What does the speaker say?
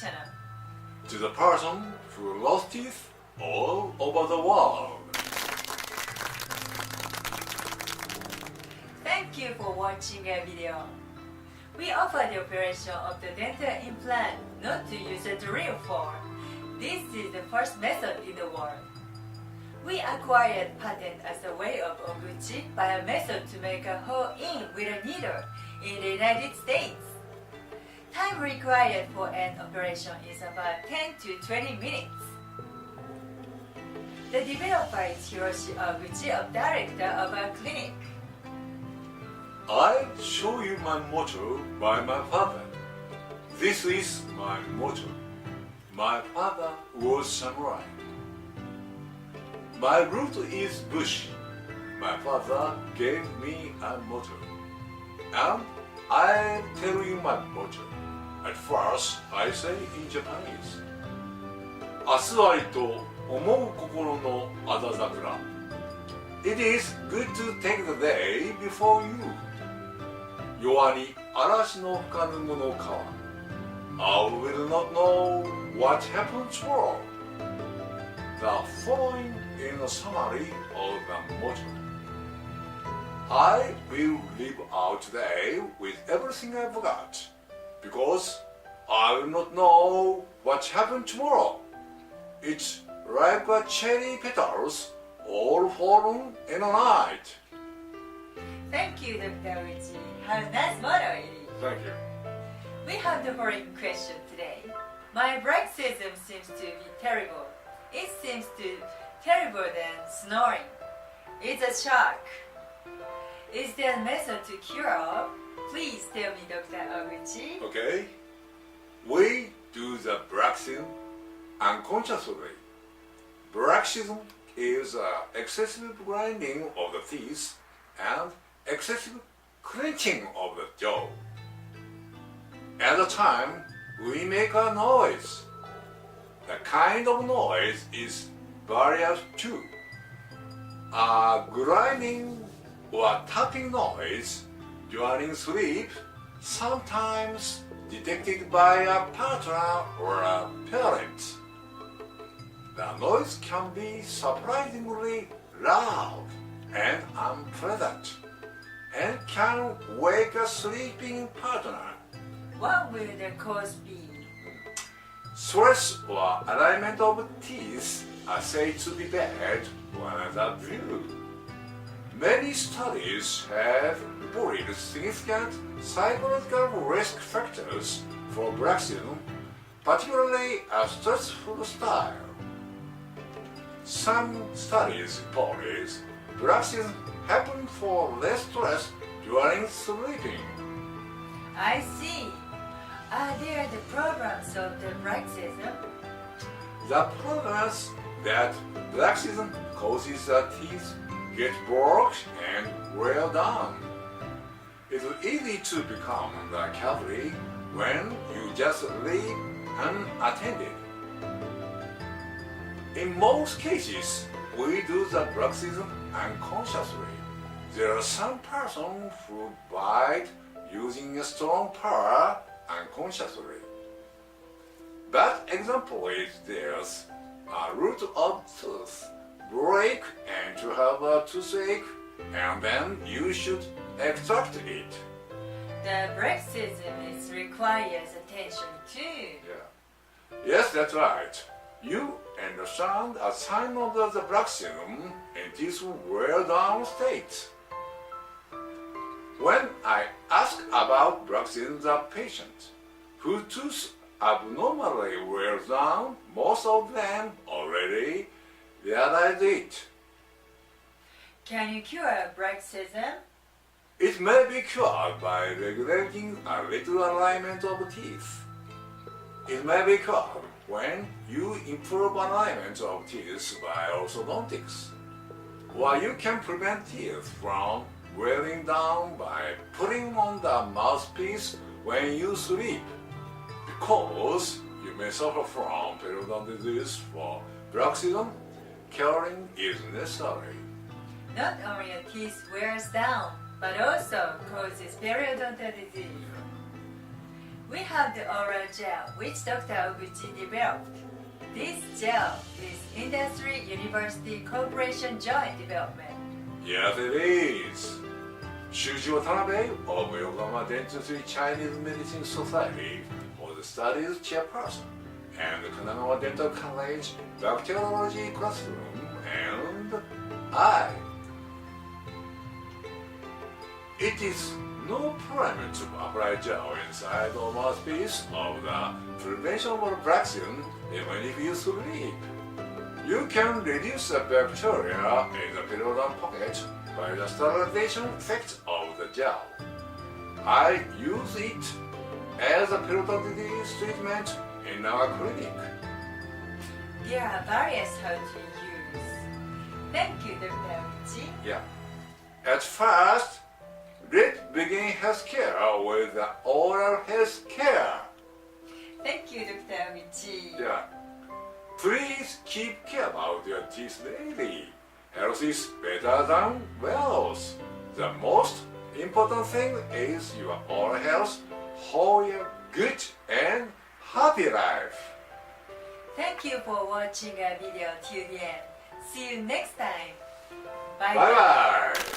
channel. To the person who lost teeth all over the world. Thank you for watching our video. We offer the operation of the dental implant not to use a drill form. This is the first method in the world. We acquired patent as a way of Ohguchi by a method to make a hole in with a needle in the United States. Time required for an operation is about 10 to 20 minutes. The developer is Dr.Ohguchi, a director of our clinic. I show you my motto by my father. This is my motto. My father was samurai. My root is bush. My father gave me a motto. And I tell you my motto. At first, I say in Japanese. 明日ありと思う心のあざ桜。It is good to take the day before you. 弱に嵐の吹かぬ者か。I will not know what happened tomorrow. The following is a summary of the motto. I will live out today with everything I've got, because I will not know what happened tomorrow. It's like a cherry petals all fallen in a night. Thank you, Dr. Ohguchi. How nice motto it is. Thank you. We have the following question today. My bruxism seems to be terrible. It seems to terrible than snoring. It's a shock. Is there a method to cure? Please tell me, Dr. Ohguchi. Okay. We do the bruxism unconsciously. Bruxism is excessive grinding of the teeth and excessive clenching of the jaw. At the time, we make a noise. The kind of noise is various too. A grinding or tapping noise during sleep, sometimes detected by a partner or a parent. The noise can be surprisingly loud and unpleasant, and can wake a sleeping partner. What will the cause be? Stress or alignment of teeth are said to be bad to another view. Many studies have reported significant psychological risk factors for bruxism, particularly a stressful style. Some studies reported bruxism happen for less stress during sleeping. I see. Are there the problems of the bruxism? The problem is that bruxism causes the teeth get broke and wear down. It's easy to become the cavity when you just leave unattended. In most cases, we do the bruxism unconsciously. There are some persons who bite using a strong power unconsciously. Bad example is there's a root of tooth break and to have a toothache, and then you should extract it. The bruxism requires attention too. Yeah. Yes, that's right. You understand a sign of the bruxism in this wear down state. When I ask about bruxism the patient, whose tooth abnormally wears down, most of them already realize it. Can you cure bruxism? It may be cured by regulating a little alignment of teeth. It may be cured when you improve alignment of teeth by orthodontics. Or you can prevent teeth from wearing down by putting on the mouthpiece when you sleep, because you may suffer from periodontal disease. For bruxism, curing is necessary. Not only your teeth wears down, but also causes periodontal disease. We have the oral gel which Dr. Ohguchi developed. This gel is Industry University Corporation Joint Development. Yes, it is. Shuji Watanabe of Yokohama Dentistry Chinese Medicine Society was the study's chairperson, and the Kanagawa Dental College Bacteriology Classroom, and I. It is no problem to apply gel inside the mouthpiece of the prevention of Bruxism even if you sleep. You can reduce the bacteria in the periodontal pocket by the sterilization effect of the gel. I use it as a periodontitis treatment in our clinic. There are various how to use. Thank you, Dr. Ohguchi. Yeah. At first, let's begin healthcare with the oral healthcare. Thank you, Dr. Ohguchi. Yeah. Please keep care about your teeth daily. Health is better than wealth. The most important thing is your oral health for your good and happy life. Thank you for watching our video till the end. See you next time. Bye Bye bye.